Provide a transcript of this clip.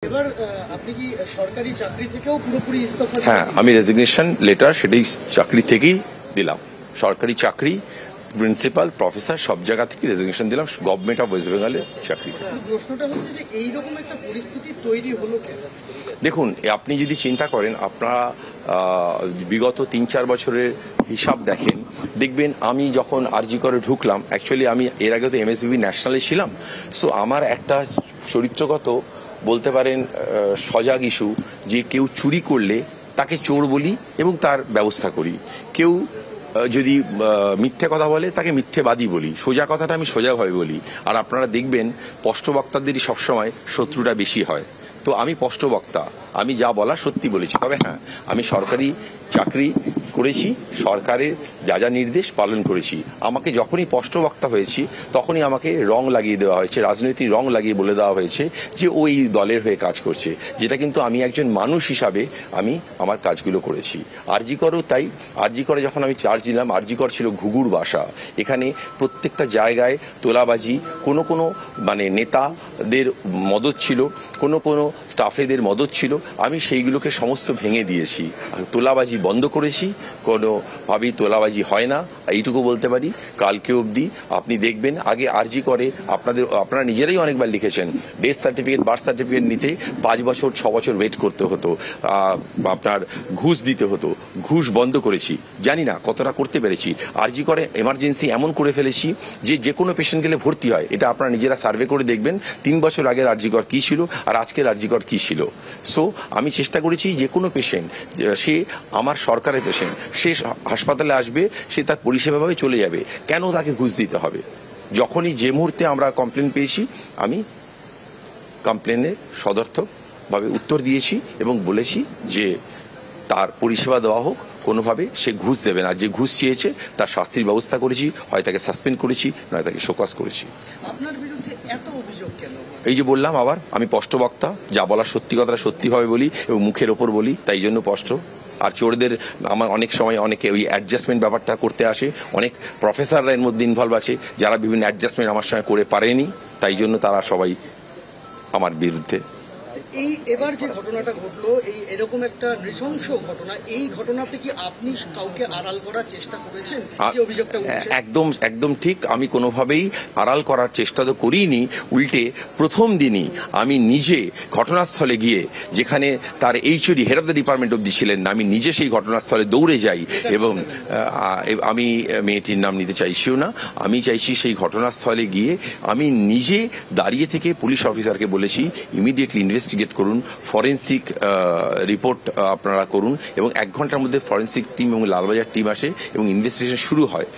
এবার আপনি কি সরকারি চাকরি থেকেও পুরোপুরি ইস্তফা? হ্যাঁ, আমি রেজিগনেশন লেটার সেটাই চাকরি থেকেই দিলাম। সরকারি চাকরি, প্রিন্সিপাল, প্রফেসর সব জায়গা থেকে রেজিগনেশন দিলাম গভর্নমেন্ট অফ ওয়েস্ট বেঙ্গলের চাকরি থেকে। প্রশ্নটা হচ্ছে যে এইরকম একটা পরিস্থিতি তৈরি হলো কেন? দেখুন, আপনি যদি চিন্তা করেন, আপনারা বিগত ৩-৪ বছরের হিসাব দেখেন, দেখবেন আমি যখন আরজি করে ঢুকলাম, অ্যাকচুয়ালি আমি এর আগে তো এমএসবি ন্যাশনালে ছিলাম। সো আমার একটা চরিত্রগত বলতে পারেন সজাগ ইস্যু, যে কেউ চুরি করলে তাকে চোর বলি এবং তার ব্যবস্থা করি। কেউ যদি মিথ্যে কথা বলে তাকে মিথ্যেবাদী বলি। সোজা কথাটা আমি সোজাভাবে বলি। আর আপনারা দেখবেন স্পষ্টবক্তাদেরই সবসময় শত্রুটা বেশি হয়। তো আমি স্পষ্টবক্তা, আমি যা বলা সত্যি বলেছি। তবে হ্যাঁ, আমি সরকারি চাকরি করেছি, সরকারের যা যা নির্দেশ পালন করেছি। আমাকে যখনই স্পষ্টবক্তা হয়েছি তখনই আমাকে রং লাগিয়ে দেওয়া হয়েছে, রাজনৈতিক রং লাগিয়ে বলে দেওয়া হয়েছে যে ওই দলের হয়ে কাজ করছে, যেটা কিন্তু আমি একজন মানুষ হিসাবে আমি আমার কাজগুলো করেছি। আরজি করেও তাই। আরজি করে যখন আমি চার্জ নিলাম, আরজি কর ছিল ঘুঘুর বাসা। এখানে প্রত্যেকটা জায়গায় তোলাবাজি, কোনো মানে নেতাদের মদত ছিল, কোনো স্টাফেদের মদত ছিল। আমি সেইগুলোকে সমস্ত ভেঙে দিয়েছি, তোলাবাজি বন্ধ করেছি, কোনোভাবেই তোলাবাজি হয় না, এইটুকু বলতে পারি। কালকে অবধি আপনি দেখবেন, আগে আরজি করে আপনারা নিজেরাই অনেকবার লিখেছেন, ডেথ সার্টিফিকেট, বার্থ সার্টিফিকেট নিতে 5 বছর 6 বছর ওয়েট করতে হতো, আপনার ঘুষ দিতে হতো। ঘুষ বন্ধ করেছি, জানি না কতটা করতে পেরেছি। আরজি করে এমার্জেন্সি এমন করে ফেলেছি যে কোনো পেশেন্ট গেলে ভর্তি হয়। এটা আপনারা নিজেরা সার্ভে করে দেখবেন 3 বছর আগের আরজি কর কী ছিল আর আজকের আরজি কর কী ছিল। সো আমি চেষ্টা করেছি যে কোনো পেশেন্ট, সে আমার সরকারের পেশেন্ট, সে হাসপাতালে আসবে, সে তার পরিষেবাভাবে চলে যাবে, কেন তাকে ঘুষ দিতে হবে? যখনই যে মুহূর্তে আমরা কমপ্লেন পেয়েছি, আমি কমপ্লেনের সদর্থকভাবে উত্তর দিয়েছি এবং বলেছি যে তার পরিষেবা দেওয়া হোক, কোনোভাবে সে ঘুষ দেবে না। যে ঘুষ চেয়েছে তার শাস্তির ব্যবস্থা করেছি, হয় তাকে সাসপেন্ড করেছি, নয় তাকে শোকজ করেছি। আপনার বিরুদ্ধে এত অভিযোগ কেন? এই যে বললাম, আবার আমি স্পষ্টবক্তা, যা বলার সত্যি কথাটা সত্যিভাবে বলি এবং মুখের ওপর বলি, তাই জন্য স্পষ্ট। আর চোরদের আমার অনেক সময় অনেকে ওই অ্যাডজাস্টমেন্ট ব্যাপারটা করতে আসে, অনেক প্রফেসররা এর মধ্যে ইনভলভ আছে, যারা বিভিন্ন অ্যাডজাস্টমেন্ট আমার সঙ্গে করে পারেনি, তাই জন্য তারা সবাই আমার বিরুদ্ধে। এই এবার যে ঘটনাটা ঘটলো, এরকম একটা নৃশংস ঘটনা, এই ঘটনাতে কি আপনি কাউকে আড়াল করার চেষ্টা করেছেন? যে অভিযোগটা উঠছে একদম ঠিক। আমি কোনোভাবেই আড়াল করার চেষ্টা তো করিনি, উল্টে প্রথম দিনই আমি নিজে ঘটনাস্থলে গিয়ে, যেখানে তার HOD head of the department অব্দি ছিলেন না, আমি নিজে সেই ঘটনাস্থলে দৌড়ে যাই এবং আমি মেয়েটির নাম নিতে চাইছিও না। আমি চাইছি সেই ঘটনাস্থলে গিয়ে আমি নিজে দাঁড়িয়ে থেকে পুলিশ অফিসারকে বলেছি ইমিডিয়েটলি ইনভেস্টিগেট করুন, ফরেন্সিক রিপোর্ট আপনারা করুন, এবং 1 ঘন্টার মধ্যে ফরেন্সিক টিম এবং লালবাজার টিম আসে এবং ইনভেস্টিগেশন শুরু হয়।